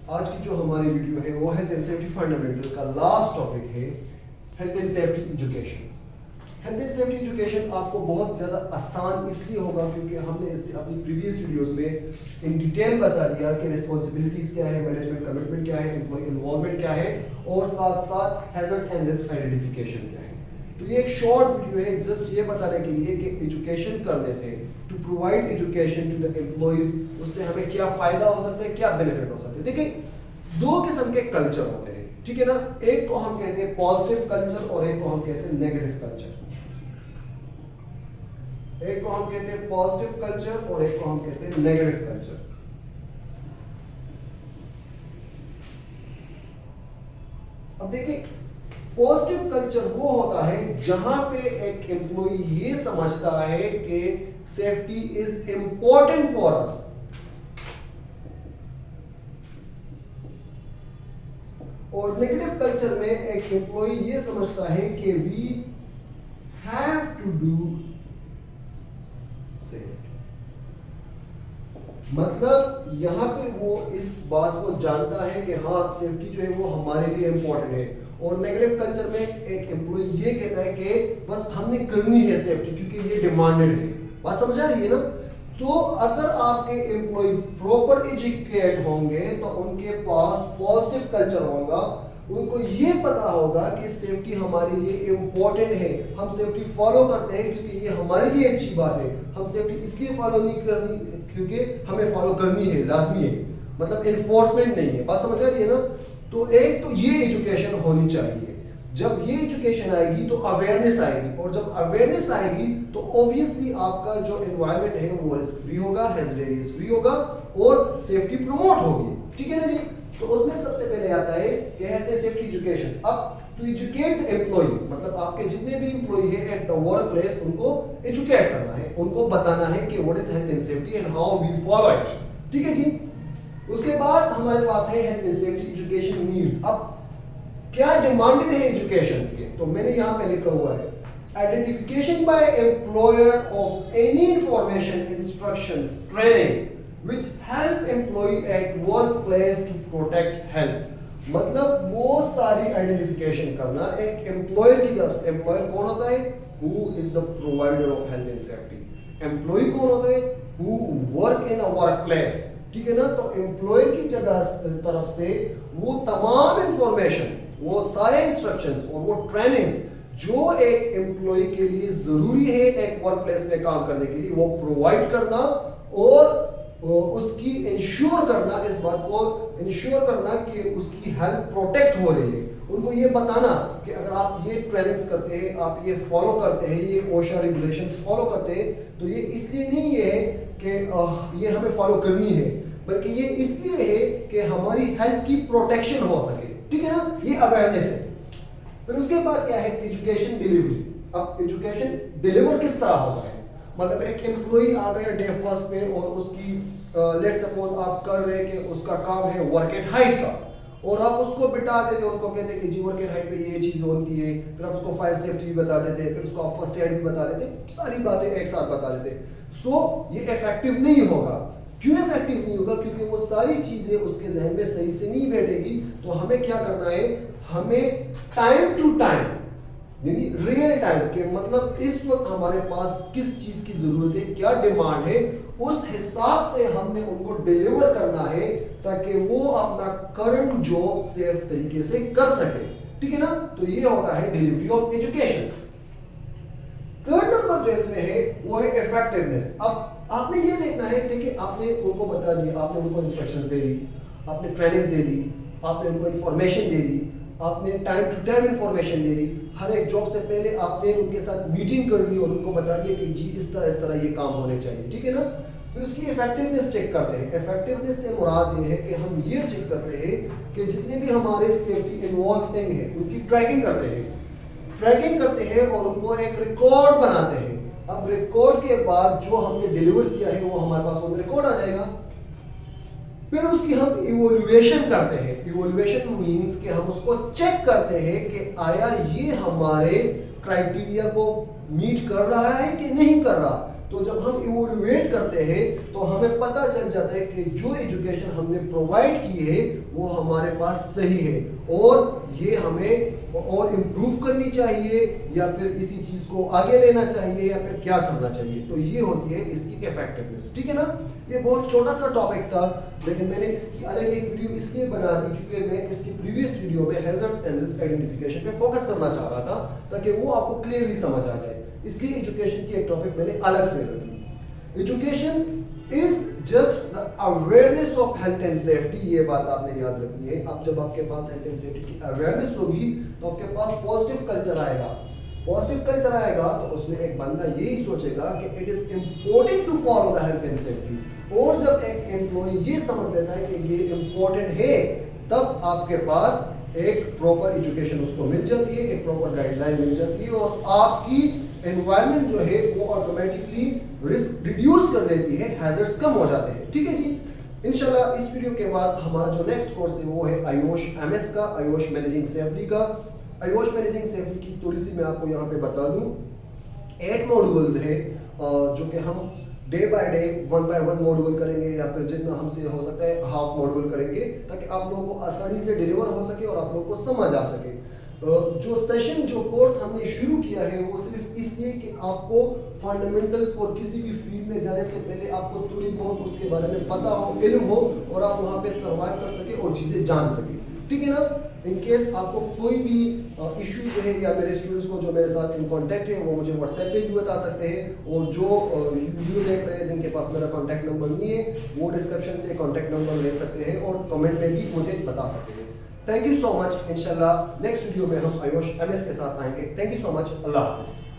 आज की जो हमारी वीडियो है वो हेल्थ एंड सेफ्टी फंडामेंटल का लास्ट टॉपिक है, health and safety education. Health and safety education आपको बहुत ज़्यादा आसान इसलिए होगा क्योंकि हमने इससे अपनी प्रीवियस वीडियोस में इन डिटेल बता दिया कि रिस्पॉन्सिबिलिटीज़ क्या है, मैनेजमेंट कमिटमेंट क्या है, एम्प्लॉय इन्वॉल्वमेंट क्या है और साथ साथ हैजर्ड एंड रिस्क आइडेंटिफिकेशन क्या है। तो ये एक शॉर्ट वीडियो है जस्ट ये बताने के लिए कि एजुकेशन करने से, to provide education to the employees, उससे हमें क्या फायदा हो सकता है, क्या बेनिफिट हो सकते हैं। देखिए दो किस्म के कल्चर होते हैं, ठीक है ना। एक को हम कहते हैं पॉजिटिव कल्चर और एक को हम कहते हैं नेगेटिव कल्चर। एक को हम कहते हैं पॉजिटिव कल्चर और एक को हम कहते हैं नेगेटिव कल्चर। अब देखिए पॉजिटिव कल्चर वो होता है जहां पे एक एम्प्लॉय ये समझता है कि safety is important for us, और नेगेटिव कल्चर में एक एम्प्लॉय ये समझता है कि we have to do safety. मतलब यहां पे वो इस बात को जानता है कि हाँ सेफ्टी जो है वो हमारे लिए इंपॉर्टेंट है। और नेगेटिव कल्चर में एक एम्प्लॉय ये कहता है कि बस हमने करनी है सेफ्टी क्योंकि ये डिमांडेड है। बात समझ आ रही है ना। तो अगर आपके एम्प्लॉय प्रॉपर एजुकेट होंगे तो उनके पास पॉजिटिव कल्चर होगा, उनको ये पता होगा कि सेफ्टी हमारे लिए इंपॉर्टेंट है, हम सेफ्टी फॉलो करते हैं क्योंकि ये हमारे लिए अच्छी बात है। हम सेफ्टी इसलिए फॉलो नहीं करनी क्योंकि हमें फॉलो करनी है, लाजमी है, मतलब इन्फोर्समेंट नहीं है। बात समझ आ रही है ना। तो एक तो ये एजुकेशन होनी चाहिए। जब ये एजुकेशन आएगी तो अवेयरनेस आएगी, और जब अवेयरनेस आएगी तो ऑब्वियसली आपका जो एनवायरनमेंट है वो रिस्क फ्री होगा, हैजर्ड फ्री होगा और सेफ्टी प्रमोट होगी, ठीक है ना जी। तो उसमें सबसे पहले आता है कि हेल्थ एंड सेफ्टी एजुकेशन। अब टू एजुकेट द एम्प्लॉय, मतलब आपके जितने भी एम्प्लॉय है एट द वर्क प्लेस, उनको एजुकेट करना है, उनको बताना है कि what is health and safety and how we follow it, ठीक है जी। उसके बाद हमारे पास है health and safety education needs. अब क्या डिमांडेड है एजुकेशन के, तो मैंने यहां पे लिखा हुआ है identification by employer of any information, instructions, training which help employ at work place to protect health. मतलब वो सारी आइडेंटिफिकेशन करना एक एम्प्लॉयर की तरफ से। एम्प्लॉयर कौन होता है? Who is the provider of health and safety. Employ कौन होता है? Who work in a work place, ठीक है ना। तो एम्प्लॉयर की जगह तरफ से वो तमाम इंफॉर्मेशन, वो सारे इंस्ट्रक्शंस और वो ट्रेनिंग्स जो एक एम्प्लॉय के लिए जरूरी है एक वर्क प्लेस में काम करने के लिए, वो प्रोवाइड करना और उसकी इंश्योर करना, इस बात को इंश्योर करना कि उसकी हेल्थ प्रोटेक्ट हो रही है। उनको ये बताना कि अगर आप ये ट्रेनिंग्स करते हैं, आप ये फॉलो करते हैं, ये ओशा रेगुलेशंस फॉलो करते हैं, तो ये इसलिए नहीं है कि ये हमें फॉलो करनी है, बल्कि ये इसलिए है कि हमारी हेल्थ की प्रोटेक्शन हो सके, ठीक है ना। ये अवेयरनेस है। फिर उसके बाद क्या है? Education delivery. अब एजुकेशन डिलीवर किस तरह होता है? मतलब एक एम्प्लॉय आ गया डे फर्स्ट पे और उसकी लेट्स सपोज आप कर रहे हैं कि उसका काम है वर्क एट हाइट का, और आप उसको बिठा देते, उनको कहते हैं कि जी वर्क एट हाइट पे ये चीज़ होती है, फिर आप उसको फायर सेफ्टी भी बता देते, फिर उसको आप फर्स्ट एड भी बता देते, सारी बातें एक साथ बता देते। सो ये इफेक्टिव नहीं होगा। क्यों इफेक्टिव नहीं होगा? क्योंकि वो सारी चीजें उसके जहन में सही से नहीं बैठेगी। तो हमें क्या करना है? हमें टाइम टू टाइम, यानी रियल टाइम के, मतलब इस वक्त हमारे पास किस चीज की जरूरत है, क्या डिमांड है, उस हिसाब से हमने उनको डिलीवर करना है ताकि वो अपना करंट जॉब सेफ तरीके से कर सके, ठीक है ना। तो ये होता है delivery of education. Third number जो इसमें है वो है इफेक्टिवनेस। अब आपने ये देखना है, देखिए आपने उनको बता दिया, आपने उनको इंस्ट्रक्शंस दे दी, आपने ट्रेनिंग्स दे दी, आपने उनको इंफॉर्मेशन दे दी, आपने टाइम टू टाइम इंफॉर्मेशन दे दी, हर एक जॉब से पहले आपने उनके साथ मीटिंग कर ली और उनको बता दिया कि जी इस तरह ये काम होने चाहिए, ठीक है ना। फिर उसकी इफेक्टिवनेस चेक करते हैं। इफेक्टिवनेस से मुराद ये है कि हम ये चेक करते हैं कि जितने भी हमारे सेफ्टी इन्वॉल्व थिंग है उनकी ट्रैकिंग करते हैं और उनको एक रिकॉर्ड बनाते हैं। अब रिकॉर्ड के बाद जो हमने डिलीवर किया है वो हमारे पास ऑन रिकॉर्ड आ जाएगा। फिर उसकी हम इवोल्यूएशन करते हैं। इवोल्यूएशन मींस कि हम उसको चेक करते हैं कि आया ये हमारे क्राइटेरिया को मीट कर रहा है कि नहीं कर रहा। तो तो जब हम इवोल्युएट करते हैं तो हमें पता चल जाता है कि जो एजुकेशन हमने प्रोवाइड की है वो हमारे पास सही है और ये हमें और इम्प्रूव करनी चाहिए या फिर इसी चीज को आगे लेना चाहिए या फिर क्या करना चाहिए। तो ये होती है इसकी इफेक्टिवनेस, ठीक है ना। ये बहुत छोटा सा टॉपिक था, लेकिन मैंने इसकी अलग एक वीडियो इसलिए बना दी क्योंकि मैं इसकी प्रीवियस वीडियो में हैजर्ड्स एंड रिस्क आइडेंटिफिकेशन पे फोकस करना चाह रहा था ताकि वो आपको क्लियरली समझ आ जाए। इसलिए एजुकेशन की एक टॉपिक मैंने अलग से रखी। Education is just the awareness of health and safety, ये बात आपने याद रखनी है। अब जब आपके पास हेल्थ एंड सेफ्टी की अवेयरनेस होगी तो आपके पास पॉजिटिव कल्चर आएगा। पॉजिटिव कल्चर आएगा तो उसमें एक बंदा यही सोचेगा कि it is important to follow the health and safety. और जब एक एम्प्लॉय ये समझ लेता है कि ये इंपॉर्टेंट है, तब आपके पास एक प्रॉपर एजुकेशन उसको मिल जाती है, एक प्रॉपर गाइडलाइन मिल जाती है और आपकी एनवायरनमेंट जो है वो ऑटोमेटिकली रिस्क रिड्यूस कर देती है, हैजर्ड्स कम हो जाते हैं, ठीक है जी। इंशाल्लाह इस वीडियो के बाद हमारा जो नेक्स्ट कोर्स है वो है आयुष एमएस का, आयुष मैनेजिंग सेफ्टी का। आयुष मैनेजिंग सेफ्टी की थोड़ी सी मैं आपको यहाँ पे बता दूं। 8 मॉड्यूल्स है जो कि हम day by day 1 by 1 module करेंगे या फिर जितना हमसे हो सकता है हाफ मॉड्यूल करेंगे ताकि आप लोगों को आसानी से डिलीवर हो सके और आप लोगों को समझ आ सके। जो सेशन जो कोर्स हमने शुरू किया है वो सिर्फ इसलिए कि आपको फंडामेंटल्स और किसी भी फील्ड में जाने से पहले आपको थोड़ी बहुत उसके बारे में पता हो, इल्म हो और आप वहाँ पे सर्वाइव कर सके और चीज़ें जान सके, ठीक है ना। इन केस आपको कोई भी इश्यूज है या मेरे स्टूडेंट्स को जो मेरे साथ इन कांटेक्ट है वो मुझे व्हाट्सएप पे भी बता सकते हैं और जो वीडियो देख रहे हैं जिनके पास मेरा कांटेक्ट नंबर नहीं है वो डिस्क्रिप्शन से कांटेक्ट नंबर ले सकते हैं और कमेंट में भी मुझे बता सकते हैं। Thank you so much. इंशाल्लाह नेक्स्ट वीडियो में हम आयुष एमएस के साथ आएंगे। Thank you so much. अल्लाह हाफिज़।